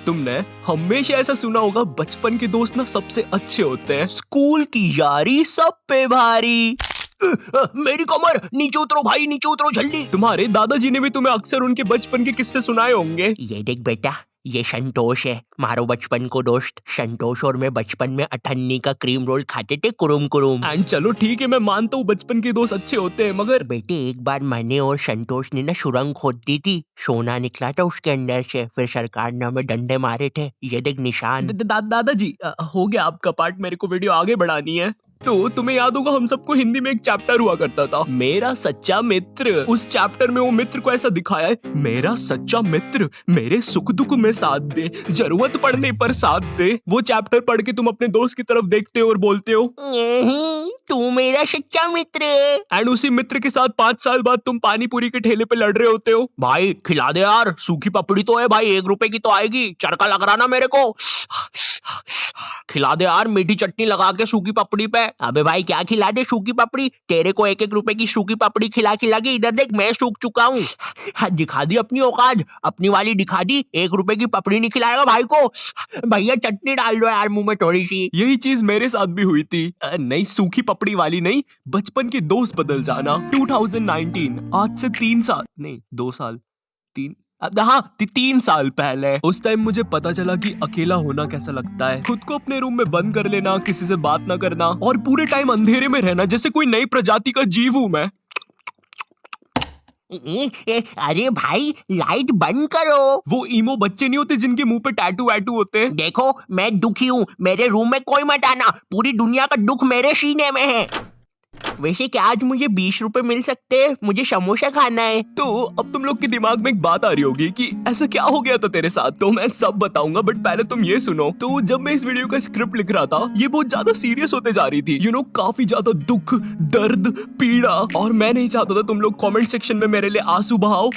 तुमने हमेशा ऐसा सुना होगा, बचपन के दोस्त ना सबसे अच्छे होते हैं, स्कूल की यारी सब पे भारी। मेरी कमर, नीचे उतरो भाई, नीचे उतरो जल्दी। तुम्हारे दादाजी ने भी तुम्हें अक्सर उनके बचपन के किस्से सुनाए होंगे। ये देख बेटा, ये संतोष है, मारो बचपन को दोस्त। संतोष और मैं बचपन में अठन्नी का क्रीम रोल खाते थे, कुरुम कुरुम। एंड चलो ठीक है, मैं मानता हूँ बचपन के दोस्त अच्छे होते हैं, मगर बेटे एक बार मैंने और संतोष ने ना सुरंग खोद दी थी, सोना निकला था उसके अंदर से, फिर सरकार ने हमें डंडे मारे थे। ये देख निशान। दादाजी हो गया आपका पार्ट, मेरे को वीडियो आगे बढ़ानी है। तो तुम्हें याद होगा हम सबको हिंदी में एक चैप्टर हुआ करता था, मेरा सच्चा मित्र। उस चैप्टर में वो मित्र को ऐसा दिखाया है, मेरा सच्चा मित्र मेरे सुख दुख में साथ दे, जरूरत पड़ने पर साथ दे। वो चैप्टर पढ़ के तुम अपने दोस्त की तरफ देखते हो और बोलते हो तू मेरा सच्चा मित्र है। एंड उसी मित्र के साथ 5 साल बाद तुम पानी पूरी के ठेले पे लड़ रहे होते हो। भाई खिला दे यार, सूखी पपड़ी तो है भाई, 1 रुपए की तो आएगी, चरका लग रहा ना मेरे को। खिला दे यार, मीठी चटनी लगा के सूखी पपड़ी पे। अबे भाई क्या खिला दे सूखी पपड़ी, तेरे को 1-1 रुपए की सूखी पपड़ी खिला खिला के इधर देख मैं सूख चुका हूँ। दिखा दी अपनी औकात, अपनी वाली दिखा दी। 1 रुपए की पपड़ी नहीं खिलाएगा भाई को। भैया चटनी डाल दो यार मुंह में थोड़ी सी। यही चीज मेरे साथ भी हुई थी। नहीं सूखी पपड़ी वाली नहीं, बचपन के दोस्त बदल जाना। 2019, आज से 3 साल नहीं 2 साल 3 साल पहले, उस टाइम मुझे पता चला कि अकेला होना कैसा लगता है। खुद को अपने रूम में बंद कर लेना, किसी से बात ना करना और पूरे टाइम अंधेरे में रहना, जैसे कोई नई प्रजाति का जीव हूं मैं। अरे भाई लाइट बंद करो। वो ईमो बच्चे नहीं होते जिनके मुंह पे टैटू वैटू होते हैं। देखो मैं दुखी हूँ, मेरे रूम में कोई मत आना, पूरी दुनिया का दुख मेरे सीने में है। वैसे क्या आज मुझे 20 रुपए मिल सकते हैं? मुझे समोसा खाना है। तो अब तुम लोग के दिमाग में एक बात आ रही होगी कि ऐसा क्या हो गया था तेरे साथ, तो मैं सब बताऊंगा, बट पहले तुम ये सुनो। तो जब मैं इस वीडियो का स्क्रिप्ट लिख रहा था, ये बहुत ज्यादा सीरियस होते जा रही थी, काफी ज्यादा दुख, दर्द, पीड़ा, और मैं नहीं चाहता था तुम लोग कमेंट सेक्शन में मेरे लिए आंसू बहाओ।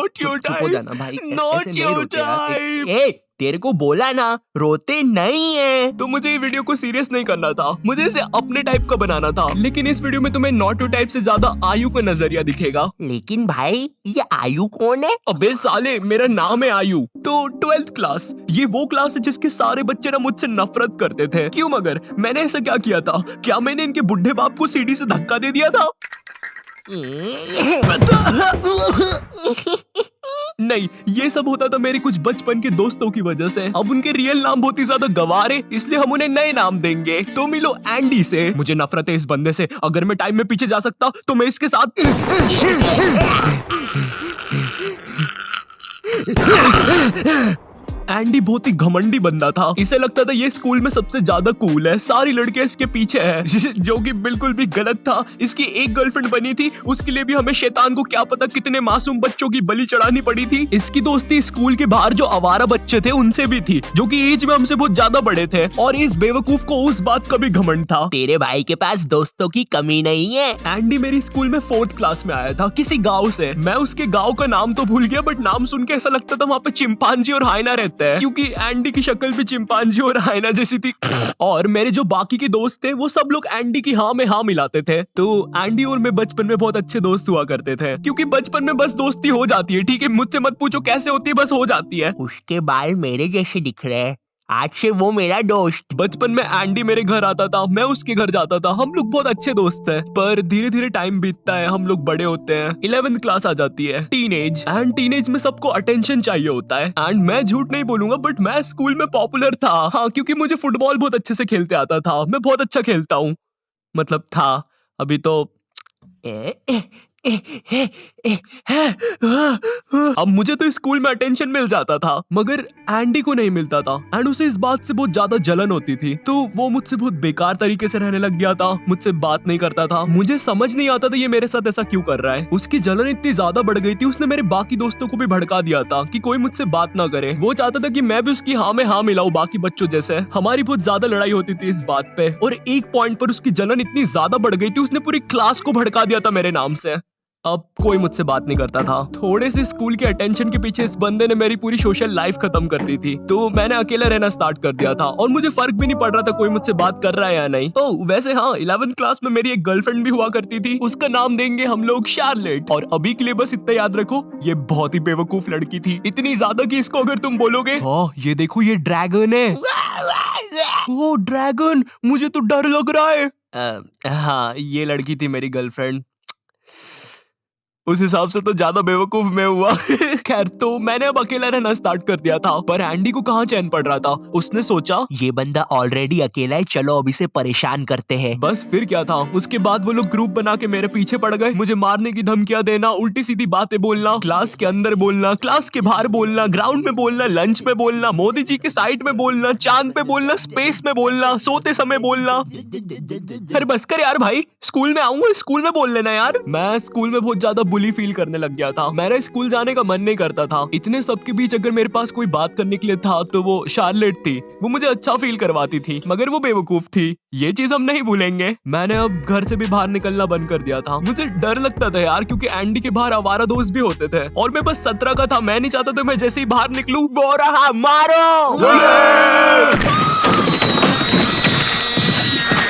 चुप हो जाना भाई, ऐसे नहीं रोते यार। तेरे को बोला ना रोते नहीं है। तो मुझे ये वीडियो को सीरियस नहीं करना था, मुझे इसे अपने टाइप का बनाना था, लेकिन इस वीडियो में तुम्हें नॉट टाइप से ज्यादा आयु का नजरिया दिखेगा। लेकिन भाई ये आयु कौन है? अबे साले मेरा नाम है आयु। तो 12th क्लास, ये वो क्लास है जिसके सारे बच्चे ना मुझसे नफरत करते थे। क्यों मगर मैंने ऐसा क्या किया था? क्या मैंने इनके बुढ़े बाप को सीढ़ी से धक्का दे दिया था? नहीं, ये सब होता था मेरे कुछ बचपन के दोस्तों की वजह से। अब उनके रियल नाम बहुत ही ज्यादा गवार है, इसलिए हम उन्हें नए नाम देंगे। तो मिलो एंडी से। मुझे नफरत है इस बंदे से, अगर मैं टाइम में पीछे जा सकता तो मैं इसके साथ एंडी बहुत ही घमंडी बंदा था। इसे लगता था ये स्कूल में सबसे ज्यादा कूल है, सारी लड़कियां इसके पीछे है, जो कि बिल्कुल भी गलत था। इसकी एक गर्लफ्रेंड बनी थी, उसके लिए भी हमें शैतान को क्या पता कितने मासूम बच्चों की बलि चढ़ानी पड़ी थी। इसकी दोस्ती स्कूल के बाहर जो आवारा बच्चे थे उनसे भी थी, जो कि एज में हमसे बहुत ज्यादा बड़े थे, और इस बेवकूफ को उस बात का भी घमंड था। तेरे भाई के पास दोस्तों की कमी नहीं है। एंडी मेरी स्कूल में 4th क्लास में आया था, किसी गाँव से। मैं उसके गाँव का नाम तो भूल गया, बट नाम सुन के ऐसा लगता था वहाँ पे चिंपांजी और हाइना रहते हैं, क्योंकि एंडी की शक्ल भी चिंपांजी और हाइना जैसी थी। और मेरे जो बाकी के दोस्त थे वो सब लोग एंडी की हाँ में हाँ मिलाते थे। तो एंडी और मैं बचपन में बहुत अच्छे दोस्त हुआ करते थे, क्योंकि बचपन में बस दोस्ती हो जाती है, ठीक है? मुझसे मत पूछो कैसे होती है, बस हो जाती है। उसके बाल मेरे जैसे दिख रहे हैं, आज से वो मेरा दोस्त। बचपन में एंडी मेरे घर आता था, मैं उसके घर जाता था, हम लोग बहुत अच्छे दोस्त थे। पर धीरे धीरे टाइम बीतता है, हम लोग बड़े होते हैं, 11th क्लास आ जाती है, टीनेज। एंड टीनेज में सबको अटेंशन चाहिए होता है। एंड मैं झूठ नहीं बोलूंगा, बट मैं स्कूल में पॉपुलर था, हाँ, क्योंकि मुझे फुटबॉल बहुत अच्छे से खेलते आता था। मैं बहुत अच्छा खेलता हूँ, मतलब था, अभी तो अब मुझे तो स्कूल में अटेंशन मिल जाता था, मगर एंडी को नहीं मिलता था। एंड उसे इस बात से बहुत ज्यादा जलन होती थी, तो वो मुझसे बहुत बेकार तरीके से रहने लग गया था, मुझसे बात नहीं करता था। मुझे समझ नहीं आता था ये मेरे साथ ऐसा क्यों कर रहा है। उसकी जलन इतनी ज्यादा बढ़ गई थी, उसने मेरे बाकी दोस्तों को भी भड़का दिया था कि कोई मुझसे बात ना करे। वो चाहता था कि मैं भी उसकी हाँ में हाँ मिलाऊं बाकी बच्चों जैसे। हमारी बहुत ज्यादा लड़ाई होती थी इस बात पे, और एक पॉइंट पर उसकी जलन इतनी ज्यादा बढ़ गई थी, उसने पूरी क्लास को भड़का दिया था मेरे नाम से। अब कोई मुझसे बात नहीं करता था। थोड़े से स्कूल के अटेंशन के पीछे इस बंदे ने मेरी पूरी सोशल लाइफ खत्म कर दी थी, तो मैंने अकेला रहना स्टार्ट कर दिया था और मुझे फर्क भी नहीं पड़ रहा था कोई मुझसे बात कर रहा है या नहीं। ओह वैसे हाँ, 11th क्लास में मेरी एक गर्लफ्रेंड भी हुआ करती थी, उसका नाम देंगे हम लोग शार्लेट। और अभी के लिए बस इतना याद रखो, ये बहुत ही बेवकूफ लड़की थी, इतनी ज्यादा कि इसको अगर तुम बोलोगे हाँ ये देखो ये ड्रैगन है, ओ ड्रैगन, मुझे तो डर लग रहा है। हाँ ये लड़की थी मेरी गर्लफ्रेंड। उस हिसाब से तो ज्यादा बेवकूफ मैं हुआ। खैर तो मैंने अब अकेला रहना स्टार्ट कर दिया था, पर एंडी को कहाँ चैन पड़ रहा था। उसने सोचा ये बंदा ऑलरेडी अकेला है, चलो अब इसे परेशान करते हैं। बस फिर क्या था, उसके बाद वो लोग ग्रुप बना के मेरे पीछे पड़ गए, मुझे मारने की धमकियां देना, उल्टी सीधी बातें बोलना, क्लास के अंदर बोलना, क्लास के बाहर बोलना, ग्राउंड में बोलना, लंच में बोलना, मोदी जी के साइड में बोलना, चांद पे बोलना, स्पेस में बोलना, सोते समय बोलना। अरे बस कर यार भाई, स्कूल में आऊंगा स्कूल में बोल लेना यार। मैं स्कूल में बहुत ज्यादा बुली फील करने लग गया था, मेरा स्कूल जाने का मन नहीं करता था। इतने सबके बीच अगर मेरे पास कोई बात करने के लिए था तो वो शार्लेट थी, वो मुझे अच्छा फील करवाती थी, मगर वो बेवकूफ थी, ये चीज हम नहीं भूलेंगे। मैंने अब घर से भी बाहर निकलना बंद कर दिया था, मुझे डर लगता था यार, क्योंकि एंडी के बाहर आवारा दोस्त भी होते थे और मैं बस 17 का था। मैं नहीं चाहता था मैं जैसे ही बाहर निकलूं वो रहा मारो।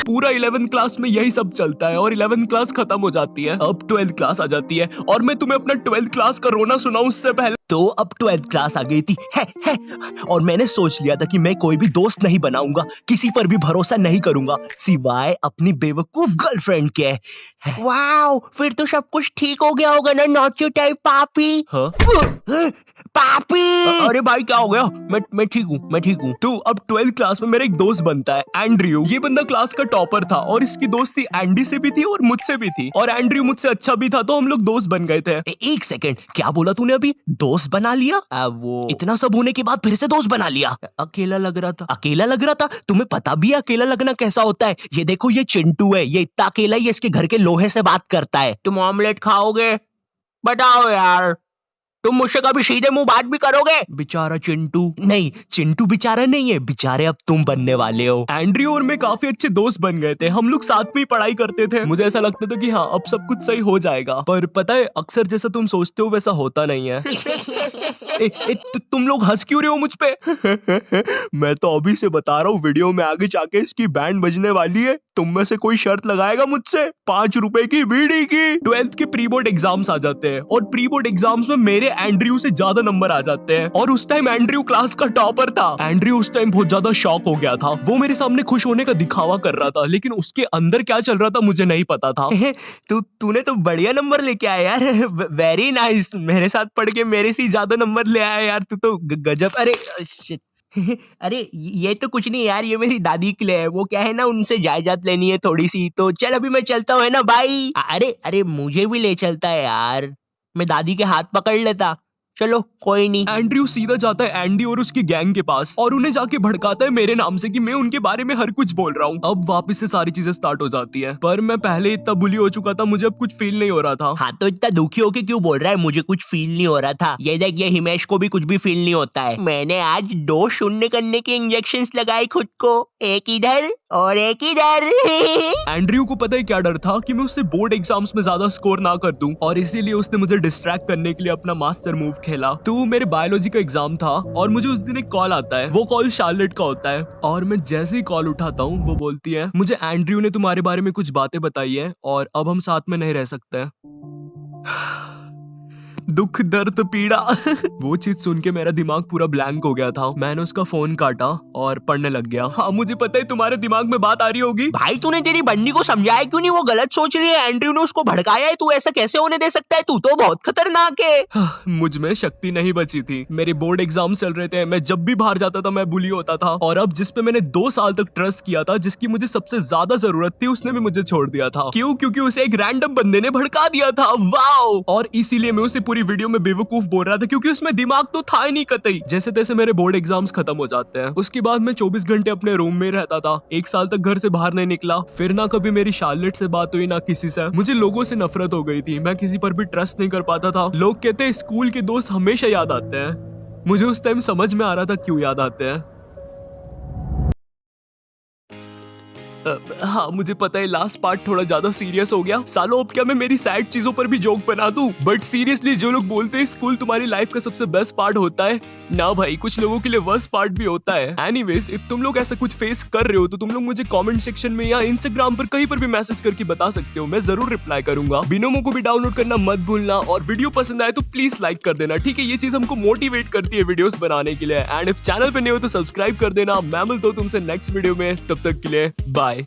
पूरा 11th क्लास में यही सब चलता है और 11th क्लास खत्म हो जाती है, अब 12th क्लास आ जाती है और मैं तुम्हें अपना 12th क्लास का रोना सुनाऊं उससे पहले। तो अब 12th क्लास आ गई थी है। और मैंने सोच लिया था कि मैं कोई भी दोस्त नहीं बनाऊंगा, किसी पर भी भरोसा नहीं करूंगा सिवाय अपनी बेवकूफ गर्लफ्रेंड के। वाओ, फिर तो सब कुछ ठीक हो गया होगा ना, नॉट योर टाइप पापी। हाँ? पापी। अरे भाई क्या हो गया? मैं ठीक हूँ, मैं ठीक हूँ। तो अब 12th क्लास में मेरा एक दोस्त बनता है एंड्रयू। ये बंदा क्लास का टॉपर था और इसकी दोस्ती एंडी से भी थी और मुझसे भी थी, और एंड्रयू मुझसे अच्छा भी था, तो हम लोग दोस्त बन गए थे। एक सेकंड, क्या बोला तूने अभी? दोस्त बना लिया? वो इतना सब होने के बाद फिर से दोस्त बना लिया? अकेला लग रहा था। अकेला लग रहा था? तुम्हें पता भी है अकेला लगना कैसा होता है? ये देखो ये चिंटू है, ये इतना अकेला ही इसके घर के लोहे से बात करता है। तुम ऑमलेट खाओगे? बताओ यार, तुम मुझसे कभी सीधे मुंह बात भी करोगे? बेचारा चिंटू। नहीं, चिंटू बेचारा नहीं है, बेचारे अब तुम बनने वाले हो। एंड्रयू और मैं काफी अच्छे दोस्त बन गए थे, हम लोग साथ में ही पढ़ाई करते थे। मुझे ऐसा लगता था कि हाँ अब सब कुछ सही हो जाएगा, पर पता है अक्सर जैसा तुम सोचते हो वैसा होता नहीं है। तुम लोग हंस क्यों रहे हो मुझ पे? मैं तो अभी से बता रहा हूँ, वीडियो में आगे जाके इसकी बैंड बजने वाली है। तुम में से कोई शर्त लगाएगा मुझसे 5 रुपए की बीड़ी की? 12th के प्री बोर्ड एग्जाम्स आ जाते हैं और प्री बोर्ड एग्जाम्स में मेरे एंड्रयू से ज्यादा नंबर आ जाते हैं, और उस टाइम एंड्रयू क्लास का टॉपर था। एंड्रयू उस टाइम बहुत ज्यादा शॉक हो गया था, वो मेरे सामने खुश होने का दिखावा कर रहा था, लेकिन उसके अंदर क्या चल रहा था मुझे नहीं पता था। तूने तो बढ़िया नंबर लेके आया यार, वेरी नाइस। मेरे साथ पढ़ के मेरे से ज्यादा नंबर ले आया यार, तू तो गजब। अरे शिट। अरे ये तो कुछ नहीं यार, ये मेरी दादी के लिए है, वो क्या है ना, उनसे जायदाद लेनी है थोड़ी सी, तो चल अभी मैं चलता हूँ, है ना भाई। अरे मुझे भी ले चलता है यार, मैं दादी के हाथ पकड़ लेता। चलो कोई नहीं। एंड्रयू सीधा जाता है एंडी और उसकी गैंग के पास और उन्हें जाके भड़काता है मेरे नाम से कि मैं उनके बारे में हर कुछ बोल रहा हूँ। अब वापस से सारी चीजें स्टार्ट हो जाती है, पर मैं पहले इतना बुली हो चुका था, मुझे अब कुछ फील नहीं हो रहा था। हाँ तो इतना दुखी होके क्यों बोल रहा है मुझे कुछ फील नहीं हो रहा था? ये देख, ये हिमेश को भी कुछ भी फील नहीं होता है। मैंने आज 2 शून्य करने के इंजेक्शंस लगाए खुद को, एक इधर और एक इधर। एंड्रयू को पता है क्या डर था कि मैं उससे बोर्ड एग्जाम्स में ज्यादा स्कोर ना कर दूं, और इसीलिए उसने मुझे डिस्ट्रैक्ट करने के लिए अपना मास्टर मूव खेला। तो मेरे बायोलॉजी का एग्जाम था और मुझे उस दिन एक कॉल आता है, वो कॉल शार्लेट का होता है, और मैं जैसे ही कॉल उठाता हूँ वो बोलती है मुझे एंड्रयू ने तुम्हारे बारे में कुछ बातें बताई है और अब हम साथ में नहीं रह सकते। दुख दर्द पीड़ा। वो चीज सुन के मेरा दिमाग पूरा ब्लैंक हो गया था। मैंने उसका फोन काटा और पढ़ने लग गया। हाँ मुझे पता है तुम्हारे दिमाग में बात आ रही होगी। भाई तूने तेरी बन्नी को समझाया क्यों नहीं? वो गलत सोच रही है, एंड्रयू ने उसको भड़काया है, तू ऐसा कैसे होने दे सकता है? तू तो बहुत खतरनाक है। मुझ में शक्ति नहीं बची थी, मेरे बोर्ड एग्जाम चल रहे थे, मैं जब भी बाहर जाता था मैं बुली होता था, और अब जिसपे मैंने 2 साल तक ट्रस्ट किया था, जिसकी मुझे सबसे ज्यादा जरूरत थी, उसने भी मुझे छोड़ दिया था। क्यों? क्योंकि उसे एक रैंडम बंदे ने भड़का दिया था। वाओ! और इसीलिए मैं उसे पूरी वीडियो में बेवकूफ बोल रहा था, क्योंकि उसमें दिमाग तो था ही नहीं कतई। जैसे तैसे मेरे बोर्ड एग्जाम्स खत्म हो जाते हैं। उसके बाद मैं 24 घंटे अपने रूम में रहता था, 1 साल तक घर से बाहर नहीं निकला। फिर ना कभी मेरी शार्लेट से बात हुई, ना किसी से। मुझे लोगों से नफरत हो गई थी, मैं किसी पर भी ट्रस्ट नहीं कर पाता था। लोग कहते हैं स्कूल के दोस्त हमेशा याद आते हैं, मुझे उस टाइम समझ में आ रहा था क्यों याद आते हैं। हाँ मुझे पता है लास्ट पार्ट थोड़ा ज्यादा सीरियस हो गया। सालो अब क्या मैं मेरी सैड चीजों पर भी जोक बना दूं? बट सीरियसली जो लोग बोलते हैं स्कूल तुम्हारी लाइफ का सबसे बेस्ट पार्ट होता है, ना भाई, कुछ लोगों के लिए वर्स्ट पार्ट भी होता है। एनीवेज, इफ तुम लोग ऐसा कुछ फेस कर रहे हो तो तुम लोग मुझे कमेंट सेक्शन में या इंस्टाग्राम पर कहीं पर भी मैसेज करके बता सकते हो, मैं जरूर रिप्लाई करूंगा। बिनोमो को भी डाउनलोड करना मत भूलना, और वीडियो पसंद आए तो प्लीज लाइक कर देना, ठीक है? ये चीज हमको मोटिवेट करती है वीडियोस बनाने के लिए। एंड इफ चैनल पे नए हो तो सब्सक्राइब कर देना। मैं मिलता हूं तुमसे नेक्स्ट वीडियो में, तब तक के लिए बाय।